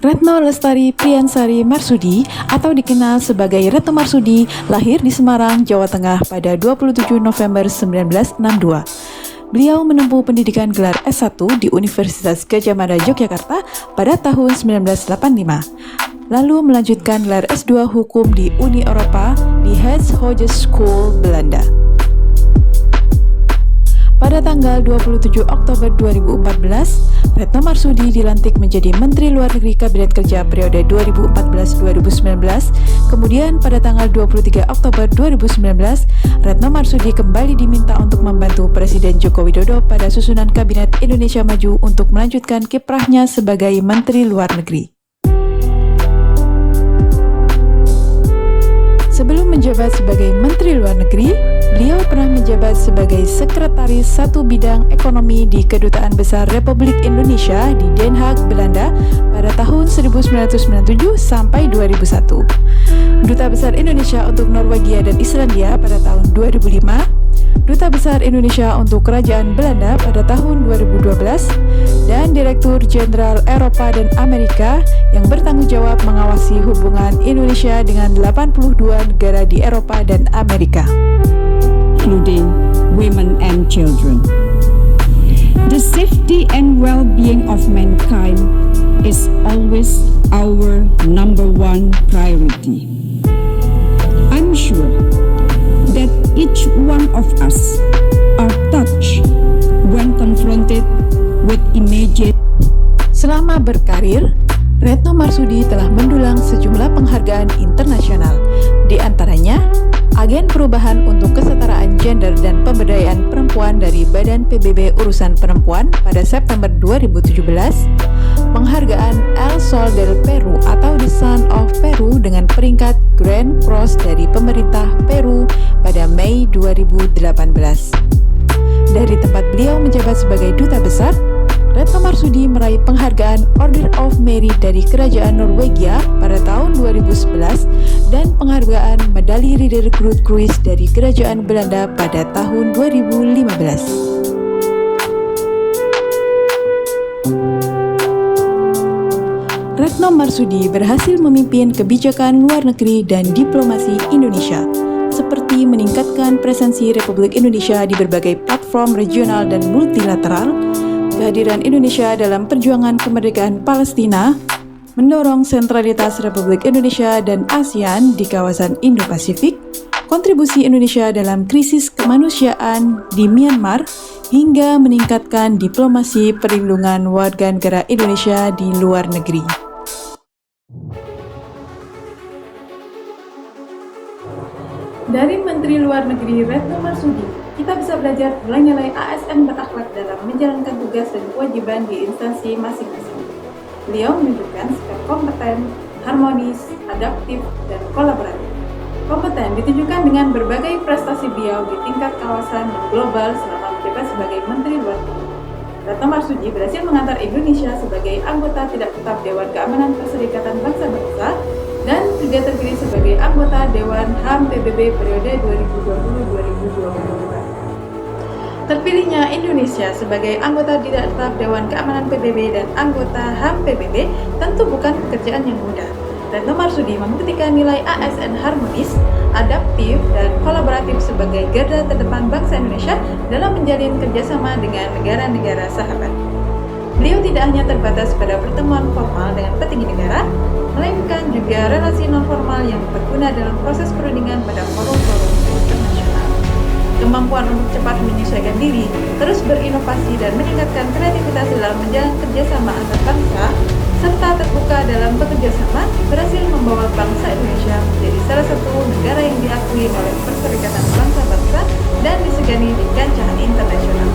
Retno Lestari Priyansari Marsudi atau dikenal sebagai Retno Marsudi lahir di Semarang, Jawa Tengah pada 27 November 1962. Beliau menempuh pendidikan gelar S1 di Universitas Gadjah Mada Yogyakarta pada tahun 1985. Lalu melanjutkan gelar S2 Hukum di Uni Eropa di Hees Hogeschool Belanda. Pada tanggal 27 Oktober 2014, Retno Marsudi dilantik menjadi Menteri Luar Negeri Kabinet Kerja periode 2014-2019. Kemudian pada tanggal 23 Oktober 2019, Retno Marsudi kembali diminta untuk membantu Presiden Joko Widodo pada susunan Kabinet Indonesia Maju untuk melanjutkan kiprahnya sebagai Menteri Luar Negeri. Sebelum menjabat sebagai Menteri Luar Negeri, beliau pernah menjabat sebagai Sekretaris Satu Bidang Ekonomi di Kedutaan Besar Republik Indonesia di Den Haag, Belanda pada tahun 1997 sampai 2001. Duta Besar Indonesia untuk Norwegia dan Islandia pada tahun 2005, Duta Besar Indonesia untuk Kerajaan Belanda pada tahun 2012, dan Direktur Jenderal Eropa dan Amerika yang bertanggung jawab mengawasi hubungan Indonesia dengan 82 negara di Eropa dan Amerika, including women and children. The safety and well-being of mankind is always our number one priority. I'm sure that each one of us are touched when confronted with immediate. Selama berkarir, Retno Marsudi telah mendulang sejumlah penghargaan internasional, di antaranya Agen Perubahan untuk Kesetaraan Gender dan Pemberdayaan Perempuan dari Badan PBB Urusan Perempuan pada September 2017, penghargaan El Sol del Peru atau The Sun of Peru dengan peringkat Grand Cross dari pemerintah Peru pada Mei 2018. Dari tempat beliau menjabat sebagai Duta Besar, Retno Marsudi meraih penghargaan Order of Merit dari Kerajaan Norwegia pada tahun 2011 dan penghargaan Medali Ridder Groot dari Kerajaan Belanda pada tahun 2015. Retno Marsudi berhasil memimpin kebijakan luar negeri dan diplomasi Indonesia, seperti meningkatkan presensi Republik Indonesia di berbagai platform regional dan multilateral, kehadiran Indonesia dalam perjuangan kemerdekaan Palestina, mendorong sentralitas Republik Indonesia dan ASEAN di kawasan Indo-Pasifik, kontribusi Indonesia dalam krisis kemanusiaan di Myanmar, hingga meningkatkan diplomasi perlindungan warga negara Indonesia di luar negeri. Dari Menteri Luar Negeri Retno Marsudi, kita bisa belajar nilai-nilai ASN berakhlak dalam menjalankan tugas dan kewajiban di instansi masing-masing. Beliau menunjukkan sikap kompeten, harmonis, adaptif, dan kolaboratif. Kompeten ditunjukkan dengan berbagai prestasi beliau di tingkat kawasan dan global selama menjabat sebagai Menteri Luar Negeri. Retno Marsudi berhasil mengantar Indonesia sebagai anggota tidak tetap Dewan Keamanan Perserikatan Bangsa-Bangsa dan juga terpilih sebagai anggota Dewan HAM PBB periode 2020-2022. Terpilihnya Indonesia sebagai anggota tidak tetap Dewan Keamanan PBB dan anggota HAM PBB tentu bukan pekerjaan yang mudah. Retno Marsudi membuktikan nilai ASN harmonis, adaptif, dan kolaboratif sebagai garda terdepan bangsa Indonesia dalam menjalin kerjasama dengan negara-negara sahabat. Beliau tidak hanya terbatas pada pertemuan formal dengan petinggi negara, melainkan juga relasi non-formal yang berguna dalam proses perundingan pada forum-forum internasional. Kemampuan untuk cepat menyesuaikan diri, terus berinovasi dan meningkatkan kreativitas dalam menjalin kerjasama antar bangsa, serta terbuka dalam bekerja sama, berhasil membawa bangsa Indonesia menjadi salah satu negara yang diakui oleh Perserikatan Bangsa-Bangsa dan disegani di kancah internasional.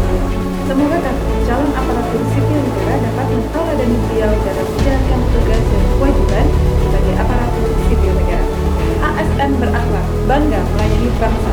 Semoga calon aparatur sipil negara dapat meneladani beliau dalam menjalankan tugas dan kewajiban sebagai aparatur sipil negara. ASN berakhlak, bangga melayani bangsa.